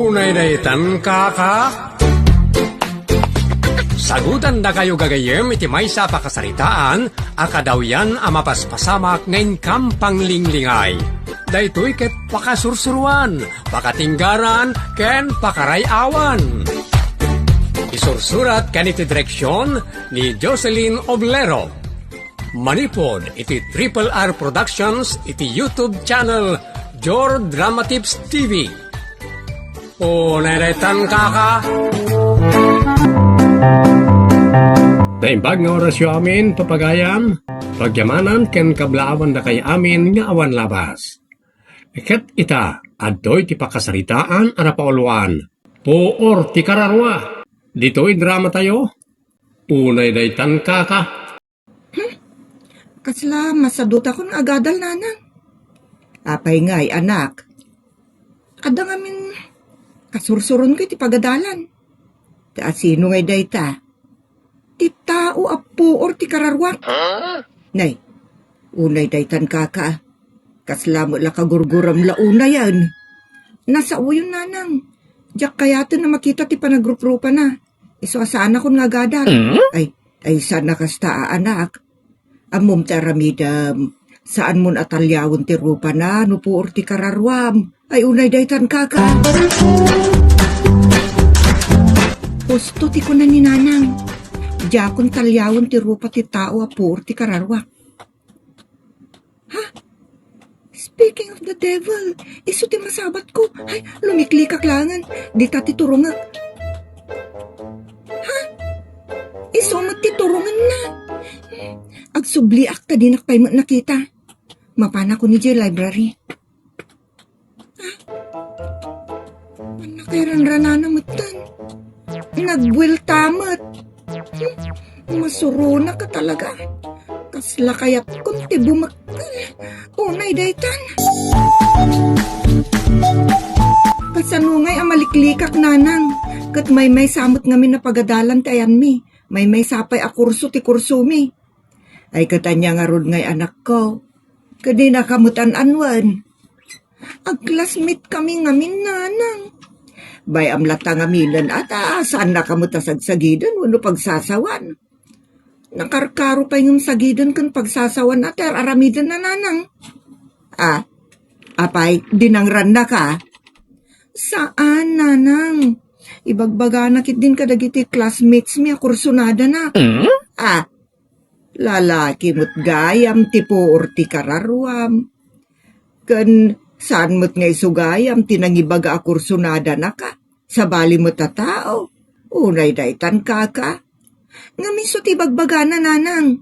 Unay daytan kaka. Sagutan na kayo gagayem iti maysa pakasaritaan, akadaw yan amapaspasamak ngayon kampang linglingay. Daytoy ket pakasursuruan, pakatinggaran, ken pakarayawan. Isursurat kaniti direksyon ni Jocelyn Oblero. Manipod iti Triple R Productions iti YouTube channel Jor Drama Tips TV. O naretan kaka. Naimbag nga oras yung amin, papagayam, pagyamanan ken kablawan na kay amin nga awan labas. Iket ita, adtoy ti pakasaritaan ana pauluan. Puor ti kararwa. Dito'y drama tayo. Unay daytan kaka. Kasla masadot ako ng agadal nanang. Apay nga'y anak. Kadang amin kasursuron ko iti pagadalan. Ta sino nga'y dayta? Ti tao apo or ti kararwak. Nay, unay daytan kaka. Kasla mo la kagurguram launa yan. Nasa uyon nanang. Diyak kayato na makita ti panagrup-rupa na. Iso asaan ako nga gadal. Ay sana kasta anak. Amom taramidam. Saan mo atalyawon ti rupa na, nupuor ti kararwam. Ay unay daytan kaka. Gusto ti ko na ni nanang. Diyakon talyawon ti rupa ti tao apuor ti kararwak. Ha? Speaking of the devil, iso ti masabat ko. Ay, lumiklikak langan. Di ta ti turungak. Ha? Iso ti turungan na. Agsubliak ta dinak pa'y nakita. Mapana ko ni J library. Ha? Manakairan-rana na matan. Nagwil tamat. Masuruna ka talaga. Kasla kayat kunti bumakal. Unay daytan. Kasanungay amaliklikak nanang. Kat may samot ngamin na pagadalan tayan mi. May sapay a kurso ti kurso mi. Ay katanya nga rod ngay anak ko. Kadi na kamutan anwan. Ag-classmate kami ngamin nanang. Bay amlata ngaminan at saan na kamutasagsagidan wano pagsasawan. Nakarkaro pa yung sagidan kan pagsasawan at aramidan na nanang. Apay, dinangran na ka? Saan nanang? Ibagbaga nakit din kadagiti classmates mi kursunada na. Lalaki mo't gayam tipo or ti kararwam. Kan saan mo't ngay sugayam tinangibaga a kursunada na ka. Sa bali mo't tatao. Unay daytan kaka. Ngamiso ti bagbaga na nanang.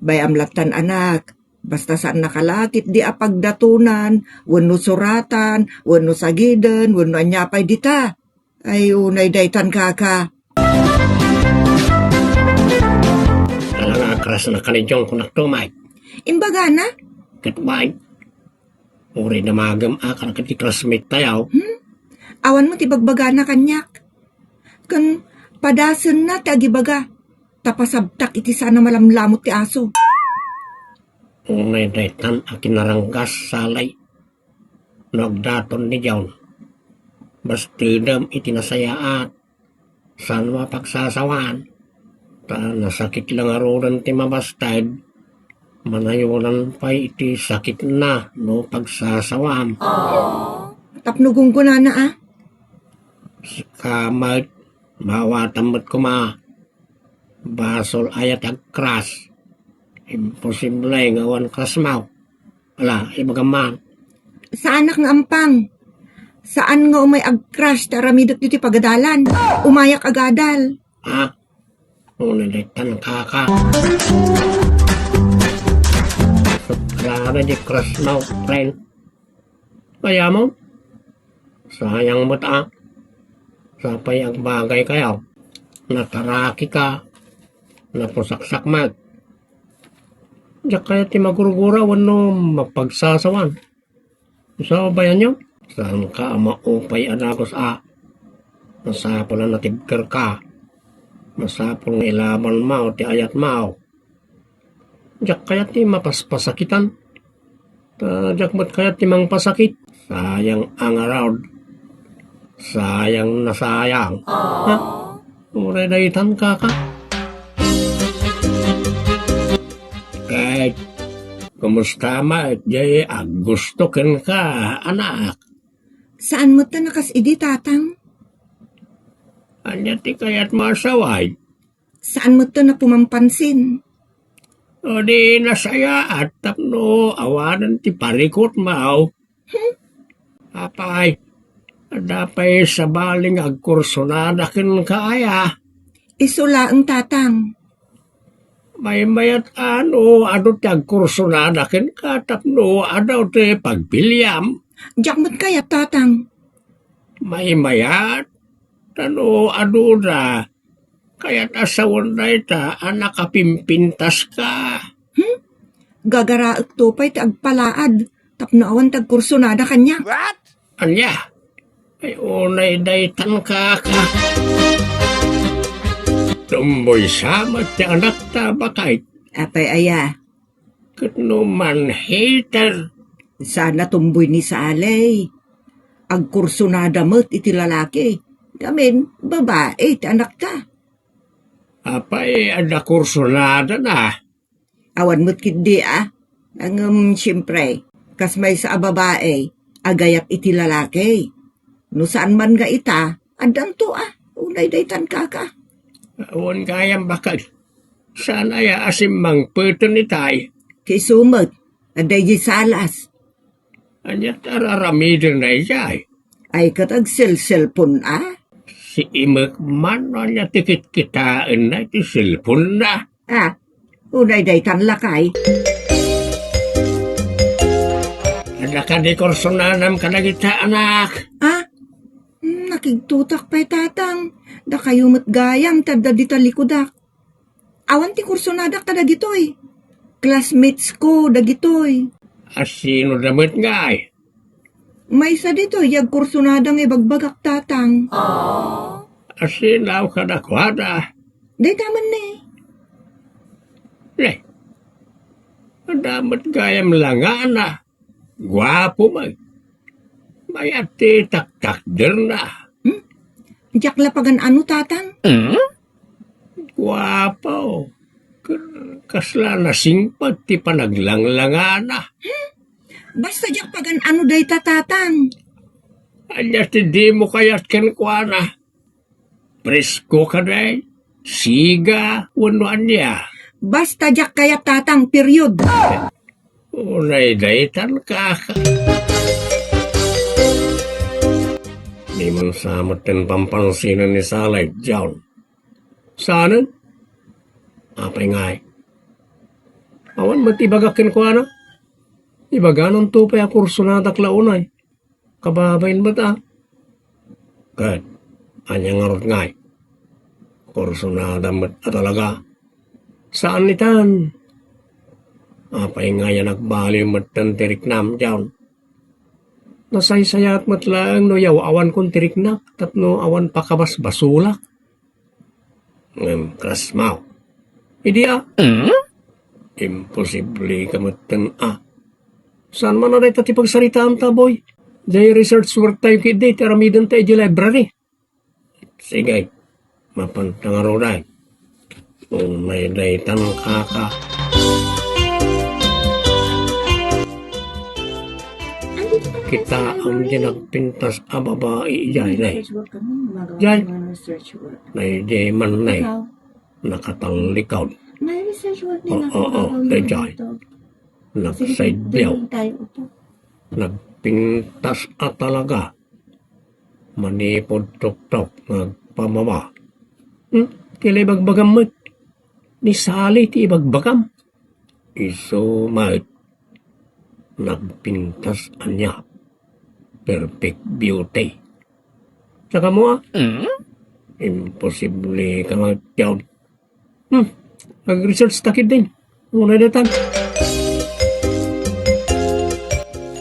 Bayam latan anak. Basta saan nakalakit di apagdatunan, wano suratan, wano sagidan, wano anyapay dita. Ay unay daytan kaka. Talaga akras na kanidyong kunak tumay. Imbaga na? Katubay. Uri na magam akar kati classmate tayaw. Awan mo ti bagbaga na kanyak. Kan padasan na ti agibaga. Tapasabtak iti sana malamlamot ti aso. Unay daytan akin naranggas salay. Nagdaton ni John. Bastidam itinasayaat. Saan mapagsasawan. Ta nasakit lang aruran ti mabastad. Manayunan pa iti sakit na no pagsasawam. Tapnugong ko na Si kamat mawatamot ko ma. Basol ayat agkras. Imposible nga awan krasmaw. Wala, ibagaman. Saan nga ampang? Saan nga umay ag-crash taramidot iti pagadalan? Umayak agadal. Unalitan kaka. Grabe di krasmaw, friend. Kaya mo? Sayang mo't Sapay ang bagay kayaw. Nataraki ka. Napusaksak mag. Diyak kaya ti magurugura wano mapagsasawan. Sa bayan nyo? Saan ka maupay anakos Masapol na natibker ka. Masapol nga ilaban mao ti ayat mao. Diyak kaya ti mapaspasakitan. Diyak mo't kaya ti mang pasakit. Sayang ang around. Sayang na sayang. Ha? Uredaitan ka. Eh, kumusta ma? Jay, gusto ken ka, anak. Saan mo ta nakas idi, tatang? Anya ti kayat masaway. Saan mo ta na pumampansin? O di nasaya at tapno awanan ti parikot mao. Apay, adapay sa baling agkursunada ken kaya. Isula ang tatang. May mayat ado ti agkursunada ken katapno adaw ti pagpilyam. Diyak mo't kaya, tatang. May mayat ado na. Kaya't asawan na ita anak kapimpintas ka. Gagaraak tupay ti agpalaad. Tapno awan tagkursunada kanya. Anya, ay unay daytan ka. Tumboy sama ti anak ta bakay. Apay aya, Katno man hater. sana tumboy ni Salay. Agkursunada mo't iti lalaki. Gamin, babae ti anak ta. Apay ada kursunada na. Awan mo't kidi Ang siyempre, kas may sa babae, agayat iti lalaki. No saan man nga ita, adang to unay daytan kaka. Awan kayang bakal. Sana ya asim mang puton ni tay. Kay sumot, aday di salas. Anya tararamidin na iyay. Ay katag cellphone Si imek man anya tikit kitaan na ti silpon na. Unay daytan lakay. Ada ka di kursunanam ka na kita anak. Nakigtutak pa'y tatang. Da kayo matgayam, tada di talikodak. Awan ti kursunadak tada gitoy. Classmates ko, da gitoy. Asino damit nga ay. May isa dito, yag kursunadang ibagbagak tatang. Asinaw ka na kwada. Day taman na Ne. Damat gayam lang na. Gwapo man. May ati tak-takder na. Diyak lapagan ano tatang? Gwapo. Kasla na singpag ti panaglanglangana. Basta diyak pagan ano day tatang. Anya ti di mo kayat kenkwana. Presko ka day. Siga. Unuan niya. Basta diyak kaya tatang, period. Unay daytan ka. Di man samot ten pampansinan ni Salay, John. Sana? Apay ngay. Awan ba't ibagakin ko ano? Ibaganon to pa yung kursunadak launay. Kababayin ba't Good. Anyang arot ngay. Kursunada ba't talaga? Saan nitan? Apay nga yan nagbali matan tirik nam John. Nasaysayat matlaang no yaw awan kong tirik na tapno awan pakabas basulak. Krasmaw. Idi Imposible ka matan Saan man na rin tati pagsaritaan ta boy? Jay research work tayo kidi teramidan tayo di library. Sige. Mapantangaro na. May daytan kaka. Kita ang ginagpintas babae jay na Jay. Jay man na nakatalikaw. May research work Day jay. Nagsaydyaw. Nagpintas talaga. Manipod tok-tok. Nagpamama. Kila ibagbagam mo. Ni Sally ti ibagbagam. Isumat. Nagpintas anya. Perfect beauty. Tsaka mo Imposible ka magtiyaw. Nag-research takid din. Muna datan.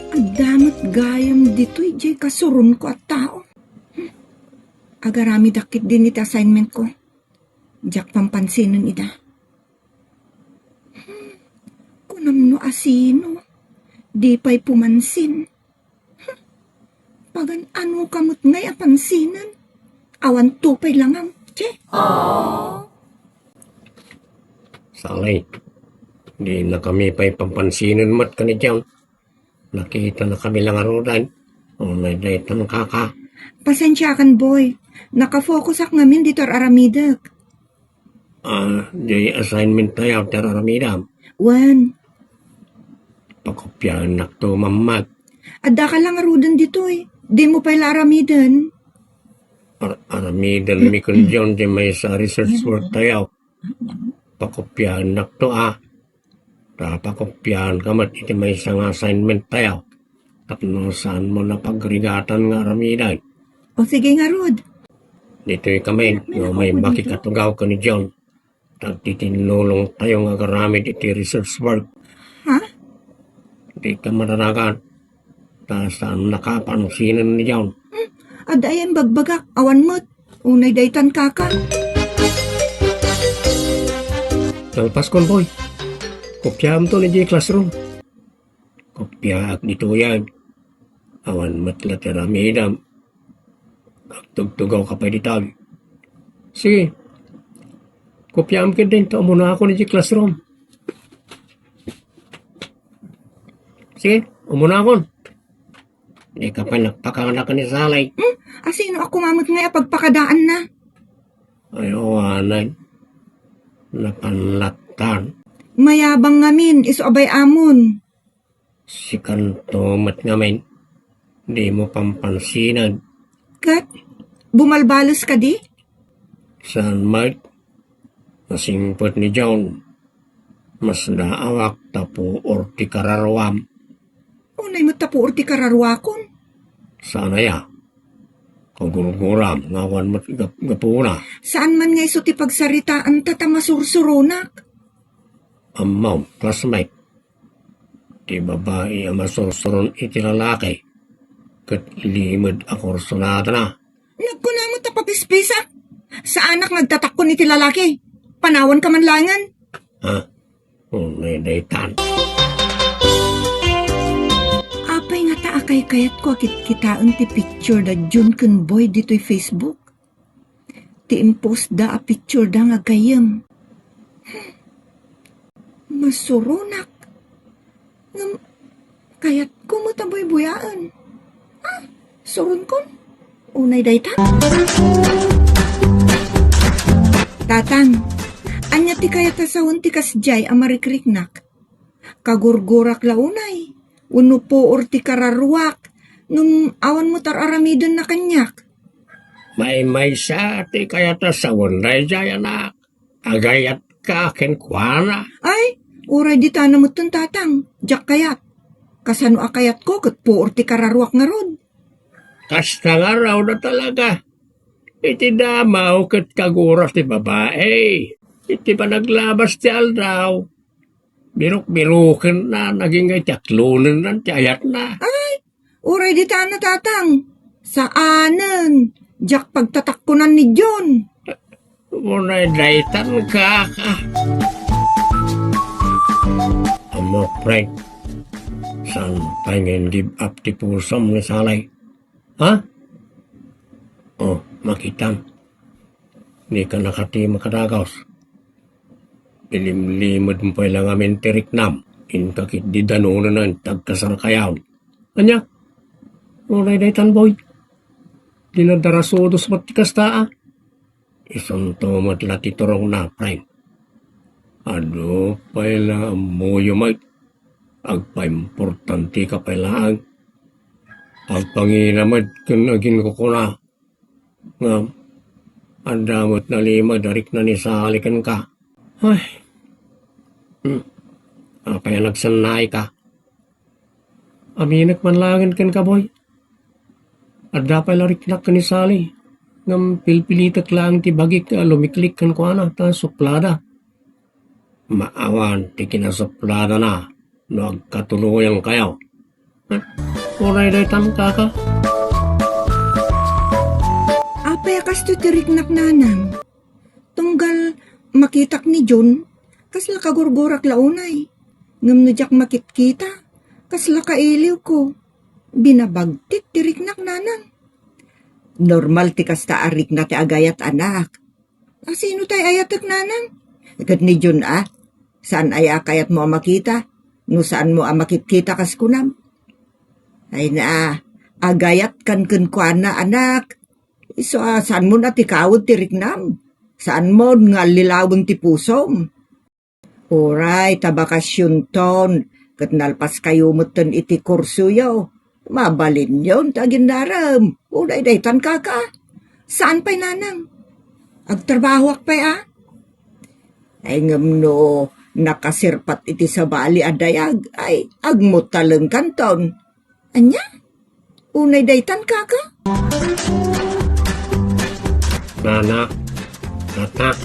Ang damat gayam dito'y jay kasurun ko at tao. Agarami dakit din iti assignment ko. Diyak pampansinan ida. Kunam no asino. Di pa'y pumansin. Pagan ano kamot ngay apansinan. Awan tupay lang ang, che. Salay, di na kami pa'y pampansinan mat ka ni John. Nakita na kami lang arudan. O may daytan kaka. Pasensya kan, boy. Nakafocus ak ngamin dito aramidak. Di assignment tayo, teraramidam. Wan, Pakopyahan na to mamag. adda ka lang arudan dito eh. Di mo pa aramidan. Aramidan mi kun John di may sa research work tayo. Pakopyahan na to pakopyahan ka mat iti may isang assignment tayo. Tapno saan mo na pagrigatan nga aramidan. O sige nga, Rod. Dito'y kami, may makikatugaw ka ni John. Tagtitinulong tayo nga garamit iti research work. Ha? Di ka maranagan. Saan nakapansinan ni John. Adda yan bagbagak. Awan mo't. Unay daytan kaka. Talpas kon boy. Kopyaam to ni J classroom. Kopyaak dito yan. Awan matla teramidam. Tugtugaw ka pa ditag. Sige. Kopyaam ka din. Tao muna ako ni J classroom. Sige. Umuna ako. Hindi ka pa nagpakaanak ni Salay. Asino ako mamot nga pagpakadaan na. Ay, awanan. Napanlatan. Mayabang ngamin. Iso abay amon. Si kanto mat ngamin. Di mo pampansinan. Kat, bumalbalos ka di? Saan Mike? Nasimpot ni John. Mas naawak tapo or ti kararwam. Unay mo tapo or ti kararwakon. Sana ya. Kaguruguram, ngawan mo't gapuna. Saan man nga iso ti pagsaritaan tatamasursurunak? Amaw, classmate. Ti babae ang masursuron iti lalaki. Kat limod ako sunada na. Nagkuna mo tapapispisa? Sa anak nagtatakon ni ti lalaki. Panawan ka man langan. Ha? Unay daytan. Apay nga taakay kayat ko kitaan ti picture da Jun kun boy dito'y Facebook. Ti impost da a picture da nga gayam. Masurunak. Kayat ko mo taboy buyaan. Surun kon. Unay dayta. Tatang, anya ti kayat asawon ti kasjay amarikriknak. Kagurgurak launay. Uno po or ti kararwak. Nung awan mo tararamidan na kanyak. May siya ti kayata sa wunday jaya na. Agayat ka kenkwana. Ay, uray di ta namutun tatang. Jak kayat. Kasano akayat ko kat po or ti kararwak nga rod. Kasta nga raw na talaga. Iti damaw kat kaguras ti babae. Iti pa naglabas ti aldaw. Birok-birukin na naging ay taklunan ng tiyayat na. Ay, uray di ta na tatang. Saanan? Jak pagtatakkunan ni John. Unay daytan ka. Amo, Frank. Saan tangin give up ti pusam ni Salay? Ha? Oh, makitam. Di ka nakati makadagaws. Ilimlimod mo pa lang amin tiriknam. Inkakit di danunan ng tagkasarakayaw. Anya? Unay daytan boy. Dinadarasodos matikas taa. Isunto matlati turong na, Frank. Ano pala amuyo Mike? Agpa-importante ka pala agpanginamad kung naging kukuna. Nga, ang damot na lima darik na nisalikan ka. Ay, apay nagsanay ka. Aminak manlangan kan ka, boy. At dapat lariknak ka ni Sally. Ngam pilpilitak lang ti bagik lumiklik kan ko ta suplada. Maawan ti kinasuplada na. Nagkatuluyang kayo. Uray daytan kaka. Apay akas to tiriknak nanang. Tunggal makitak ni John, kasla kagurgurak launay. Ngam no jak makitkita, kasla kailiw ko. Binabagtit tiriknak nanan. Normal ti kasta arik na ti agayat anak. Sino tay ayatek nanan? Kat ni Jun saan aya kayat mo makita? No saan mo makikita kas kunam? Ay na, agayat kan kuana anak. So, saan mo na ti kawod ti riknam? Saan mo nga lilawang ti pusom? Oray, tabakasyon ton. Kat nalpas kayo muton iti kurso yo. Mabalin yon tagindaram. Unay daytan kaka. Saan pa'y nanang? Agtrabaho ak pa'y Ay ngam no, nakasirpat iti sa bali adayag. Ay, agmutaleng kanton. Anya? Unay daytan kaka? Nana, anak,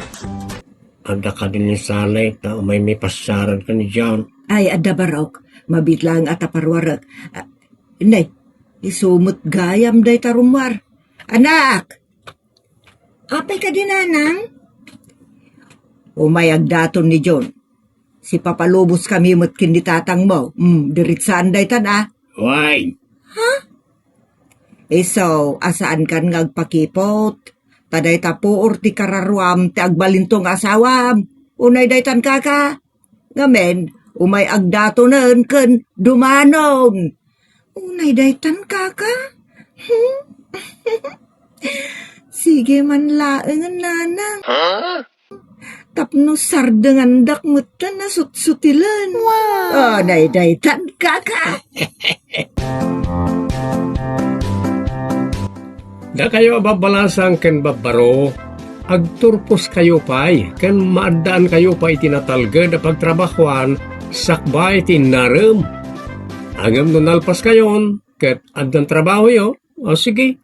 ada ka din ni Saleh na may pasaran ka ni John. Ay, adabarok. Mabitlang at aparwarak. Inay, isumot gayam day tarumwar. Anak! Apay ka din, anang? Umayag daton ni John. Si papalubos kami mo't kinditatang mo. Diritsaan day tan Why? So, asaan kan ngagpakipot? Taday tapuor ti kararwam ti agbalintong asawam. Unay day tan kaka. Ngamen, umay agdatonen ken dumanon. Unay daytan kaka? Sige man laengan nanang. Tapno sardengan dakmutan na sutsutilan. Wow! Unay daytan kaka. Da kayo babalasang ken babaro, agturpos kayo pa'y, ken maadaan kayo pa itinatalga da pagtrabahuan, sakbay tinarem. Agam no nalpas kayon, ket addan trabaho yo, o sige.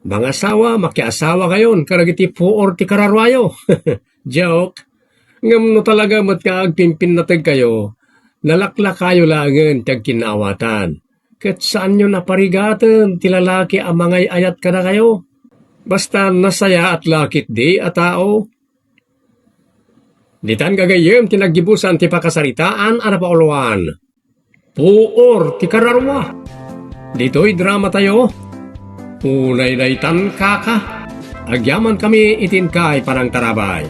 Mga asawa, makiasawa kayon, karagiti puor ti kararwayo. Joke. Ngam no talaga mat ka agpimpin natag kayo, nalakla kayo langan tag kinawatan. Ket saan nyo naparigatan, tilalaki ang mga ayat ka na kayo. Basta nasaya at lakit di a tao. Ditan gagayem tinagibusan ti pakasaritaan ana pauluan. Puor ti kararwa. Dito'y drama tayo. Unay daytan kaka. Agyaman kami itinkay parang tarabay.